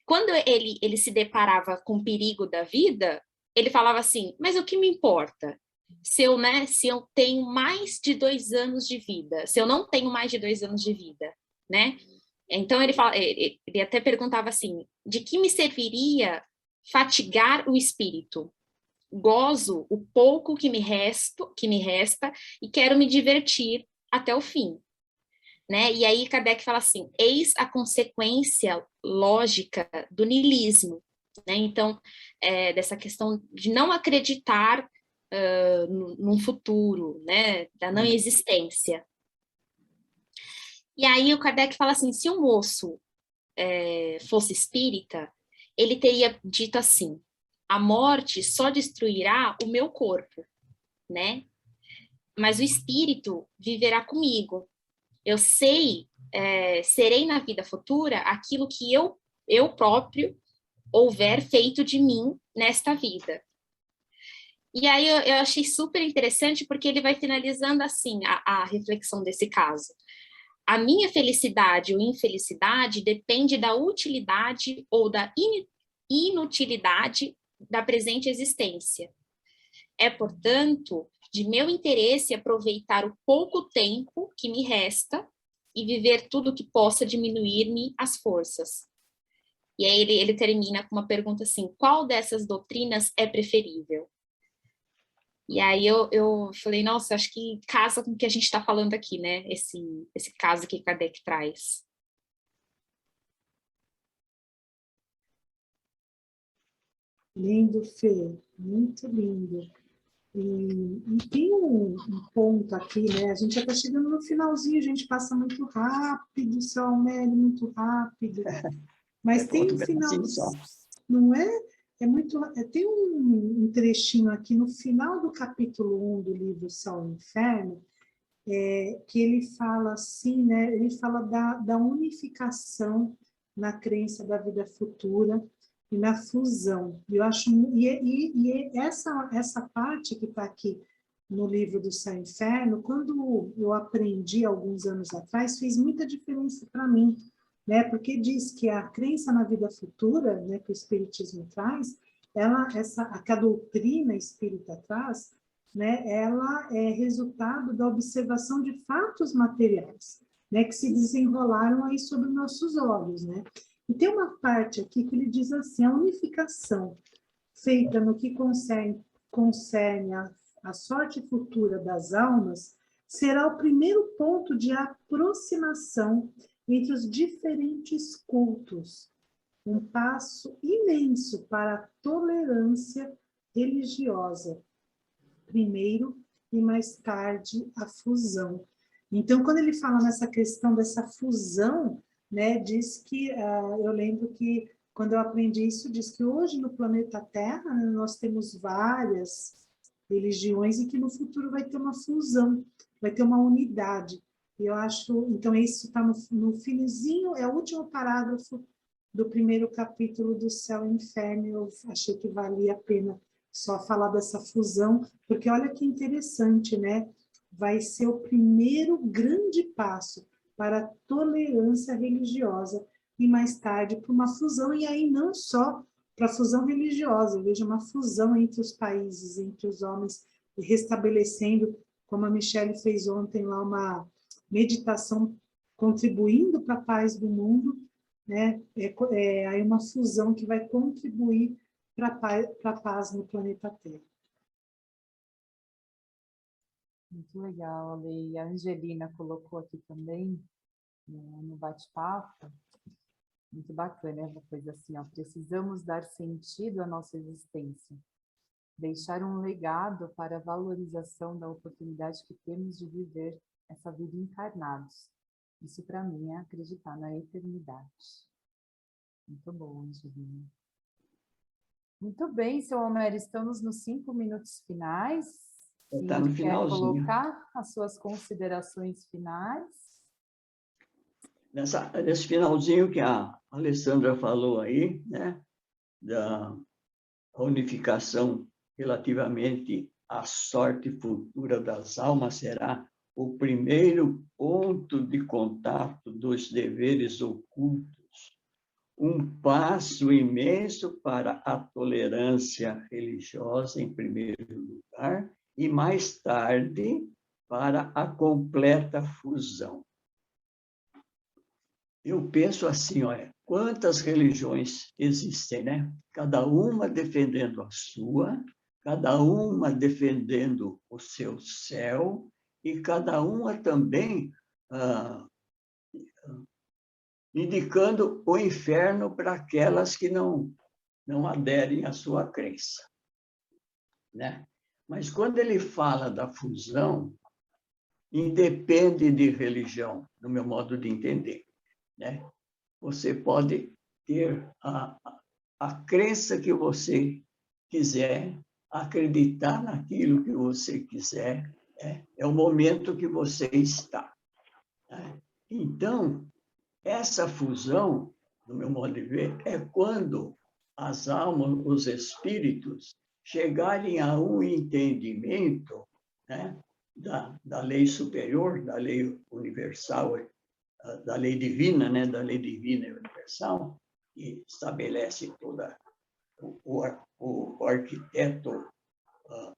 quando ele se deparava com o perigo da vida, ele falava assim, mas o que me importa? Se eu tenho mais de 2 anos de vida, se eu não tenho mais de 2 anos de vida, né? Então ele até perguntava assim, de que me serviria fatigar o espírito? Gozo o pouco que me resta e quero me divertir até o fim, né? E aí Kardec fala assim, eis a consequência lógica do niilismo, né? Então, dessa questão de não acreditar num futuro, né? Da não existência. E aí o Kardec fala assim, se um moço fosse espírita, ele teria dito assim, a morte só destruirá o meu corpo, né? Mas o espírito viverá comigo. Eu sei, serei na vida futura aquilo que eu próprio houver feito de mim nesta vida. E aí eu achei super interessante porque ele vai finalizando assim a reflexão desse caso. A minha felicidade ou infelicidade depende da utilidade ou da inutilidade da presente existência. É, portanto, de meu interesse aproveitar o pouco tempo que me resta e viver tudo que possa diminuir-me as forças. E aí ele termina com uma pergunta assim, qual dessas doutrinas é preferível? E aí eu falei, nossa, acho que casa com o que a gente está falando aqui, né? Esse caso que Kardec traz. Lindo, Fê, muito lindo. E tem um ponto aqui, né? A gente já está chegando no finalzinho, a gente passa muito rápido, seu Almério, muito rápido. Mas tem um final, não é? Tem um trechinho aqui no final do capítulo 1 do livro Céu e Inferno, que ele fala assim, né? Ele fala da unificação na crença da vida futura e na fusão. Eu acho essa parte que está aqui no livro do Céu e Inferno, quando eu aprendi alguns anos atrás, fez muita diferença para mim, né? Porque diz que a crença na vida futura, né, que o espiritismo traz, que a doutrina espírita traz, né, ela é resultado da observação de fatos materiais, né, que se desenrolaram aí sob nossos olhos, né? E tem uma parte aqui que ele diz assim, a unificação feita no que concerne a sorte futura das almas será o primeiro ponto de aproximação entre os diferentes cultos, um passo imenso para a tolerância religiosa, primeiro e mais tarde a fusão. Então, quando ele fala nessa questão dessa fusão, né, diz que, eu lembro que quando eu aprendi isso, diz que hoje no planeta Terra, né, nós temos várias religiões e que no futuro vai ter uma fusão, vai ter uma unidade. E eu acho, então isso está no finzinho, é o último parágrafo do primeiro capítulo do Céu e Inferno, eu achei que valia a pena só falar dessa fusão, porque olha que interessante, né? Vai ser o primeiro grande passo para a tolerância religiosa e mais tarde para uma fusão, e aí não só para a fusão religiosa, eu vejo uma fusão entre os países, entre os homens, restabelecendo, como a Michelle fez ontem lá, uma meditação contribuindo para a paz do mundo, né? Aí uma fusão que vai contribuir para a paz no planeta Terra. Muito legal, Ale. E a Angelina colocou aqui também, no bate-papo, muito bacana, uma coisa assim, ó, precisamos dar sentido à nossa existência, deixar um legado para a valorização da oportunidade que temos de viver essa vida encarnados. Isso, para mim, é acreditar na eternidade. Muito bom, Angelina. Muito bem, seu Almério, estamos nos 5 minutos finais. Está no finalzinho. Quer colocar as suas considerações finais? nesse finalzinho que a Alessandra falou aí, né, da unificação relativamente à sorte futura das almas, será o primeiro ponto de contato dos deveres ocultos, um passo imenso para a tolerância religiosa, em primeiro lugar, e mais tarde para a completa fusão. Eu penso assim, olha, quantas religiões existem, né? Cada uma defendendo a sua, cada uma defendendo o seu céu, e cada uma também indicando o inferno para aquelas que não aderem à sua crença, né? Mas quando ele fala da fusão, independe de religião, no meu modo de entender, né? Você pode ter a crença que você quiser, acreditar naquilo que você quiser, é o momento que você está, né? Então, essa fusão, no meu modo de ver, é quando as almas, os espíritos, chegarem a um entendimento, né, da lei superior, da lei universal, da lei divina, né, da lei divina e universal, que estabelece toda o arquiteto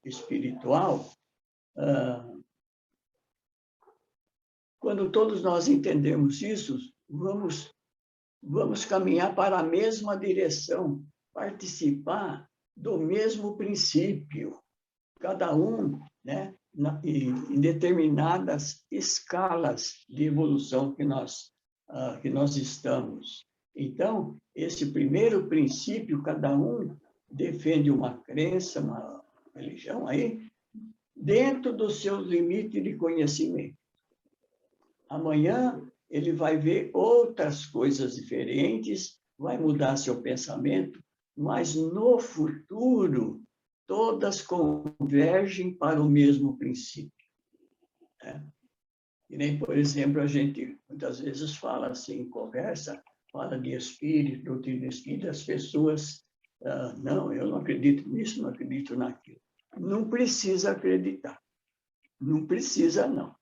espiritual. Quando todos nós entendemos isso, vamos caminhar para a mesma direção, participar do mesmo princípio, cada um, né, em determinadas escalas de evolução que nós estamos. Então, esse primeiro princípio, cada um defende uma crença, uma religião aí, dentro do seu limite de conhecimento. Amanhã ele vai ver outras coisas diferentes, vai mudar seu pensamento, mas no futuro todas convergem para o mesmo princípio, né? E nem, por exemplo, a gente muitas vezes fala assim, conversa, fala de espírito, doutrina espírita, as pessoas, não, eu não acredito nisso, não acredito naquilo. Não precisa acreditar, não precisa não.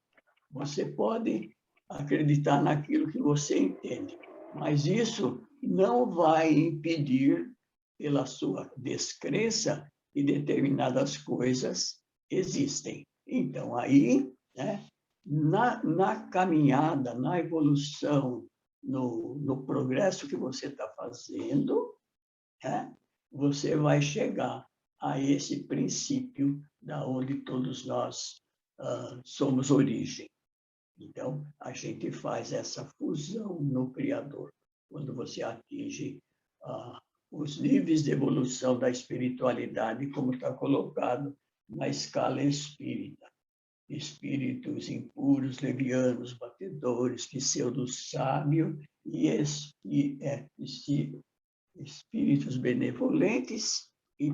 Você pode acreditar naquilo que você entende, mas isso não vai impedir, pela sua descrença, que determinadas coisas existem. Então, aí, né, na caminhada, na evolução, no progresso que você está fazendo, né, você vai chegar a esse princípio da onde todos nós somos origem. Então, a gente faz essa fusão no Criador. Quando você atinge os níveis de evolução da espiritualidade, como está colocado na escala espírita. Espíritos impuros, levianos, batedores, pseudo-sábio e espíritos benevolentes e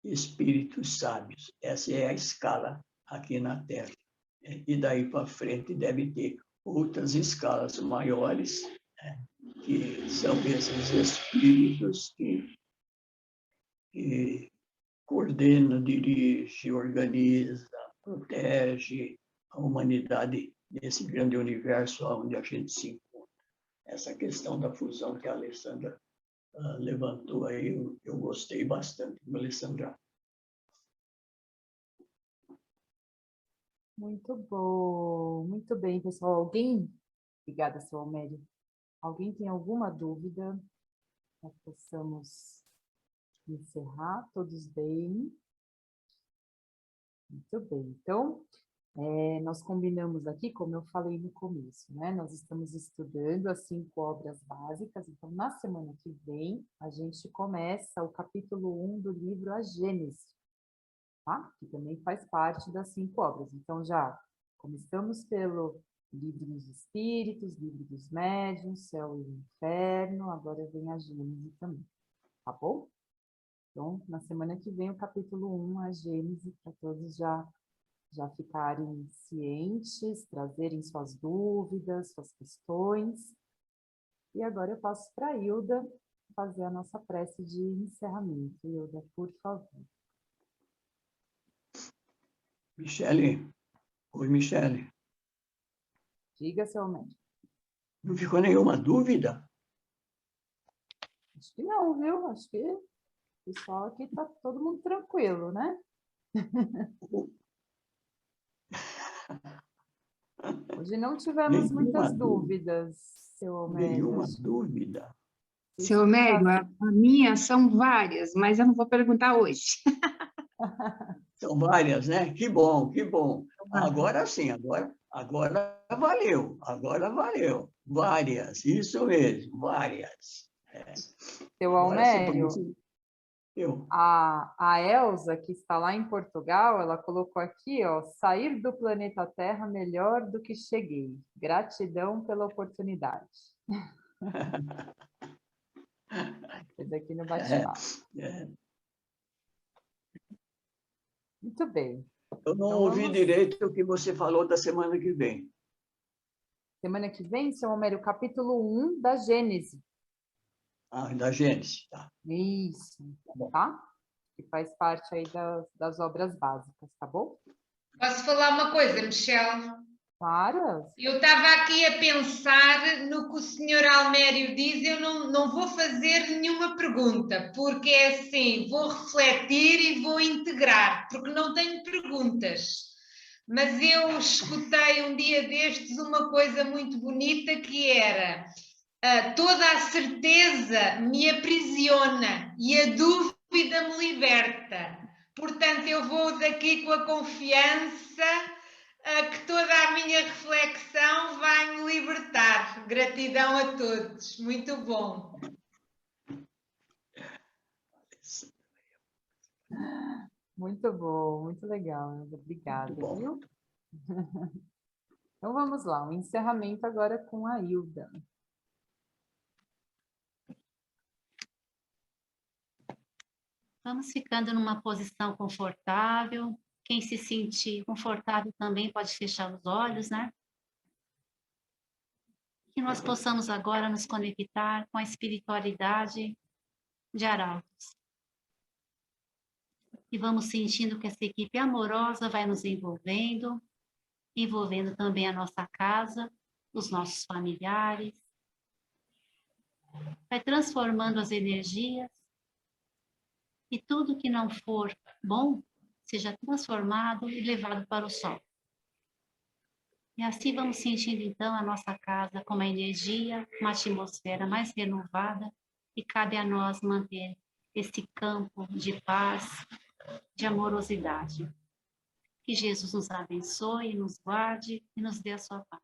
espíritos sábios. Essa é a escala aqui na Terra. E daí para frente deve ter outras escalas maiores, né, que são esses espíritos que coordena, dirige, organiza, protege a humanidade nesse grande universo onde a gente se encontra. Essa questão da fusão que a Alessandra levantou aí, eu gostei bastante, Alessandra. Muito bom, muito bem, pessoal. Alguém, obrigada, seu Almério. Alguém tem alguma dúvida? Nós possamos encerrar, todos bem? Muito bem. Então, nós combinamos aqui, como eu falei no começo, né? Nós estamos estudando as 5 obras básicas, então, na semana que vem, a gente começa o capítulo 1 do livro A Gênese, tá? Que também faz parte das 5 obras. Então, já começamos pelo Livro dos Espíritos, Livro dos Médiuns, Céu e Inferno, agora vem a Gênese também, tá bom? Então, na semana que vem, o capítulo 1, a Gênese, para todos já ficarem cientes, trazerem suas dúvidas, suas questões. E agora eu passo para a Hilda fazer a nossa prece de encerramento. Hilda, por favor. Michele, oi, Michele. Diga, seu médico. Não ficou nenhuma dúvida? Acho que não, viu? Acho que o pessoal aqui está todo mundo tranquilo, né? Hoje não tivemos muitas dúvidas, seu médico. Nenhuma dúvida. Seu Mério, a minha são várias, mas eu não vou perguntar hoje. São várias, né? Que bom, que bom. Agora sim, agora valeu, agora valeu. Várias, isso mesmo, várias. Seu Almério, a Elza, que está lá em Portugal, ela colocou aqui, ó, sair do planeta Terra melhor do que cheguei. Gratidão pela oportunidade. Fez aqui no bate-papo. Muito bem. Eu não ouvi direito o que você falou da semana que vem. Semana que vem, seu Almério, capítulo 1 da Gênese. Ah, da Gênesis, tá. Isso, tá? Que faz parte aí das obras básicas, tá bom? Posso falar uma coisa, Michelle? Claro. Eu estava aqui a pensar no que o senhor Almério diz, eu não vou fazer nenhuma pergunta, porque é assim, vou refletir e vou integrar, porque não tenho perguntas. Mas eu escutei um dia destes uma coisa muito bonita que era toda a certeza me aprisiona e a dúvida me liberta. Portanto, eu vou daqui com a confiança que toda a minha reflexão vai me libertar. Gratidão a todos. Muito bom. Muito bom, muito legal. Obrigada, viu? Então vamos lá, o encerramento agora com a Hilda. Vamos ficando numa posição confortável. Quem se sentir confortável também pode fechar os olhos, né? Que nós possamos agora nos conectar com a espiritualidade de Arautos. E vamos sentindo que essa equipe amorosa vai nos envolvendo também a nossa casa, os nossos familiares. Vai transformando as energias e tudo que não for bom seja transformado e levado para o sol. E assim vamos sentindo então a nossa casa com uma energia, uma atmosfera mais renovada e cabe a nós manter esse campo de paz, de amorosidade. Que Jesus nos abençoe, nos guarde e nos dê a sua paz.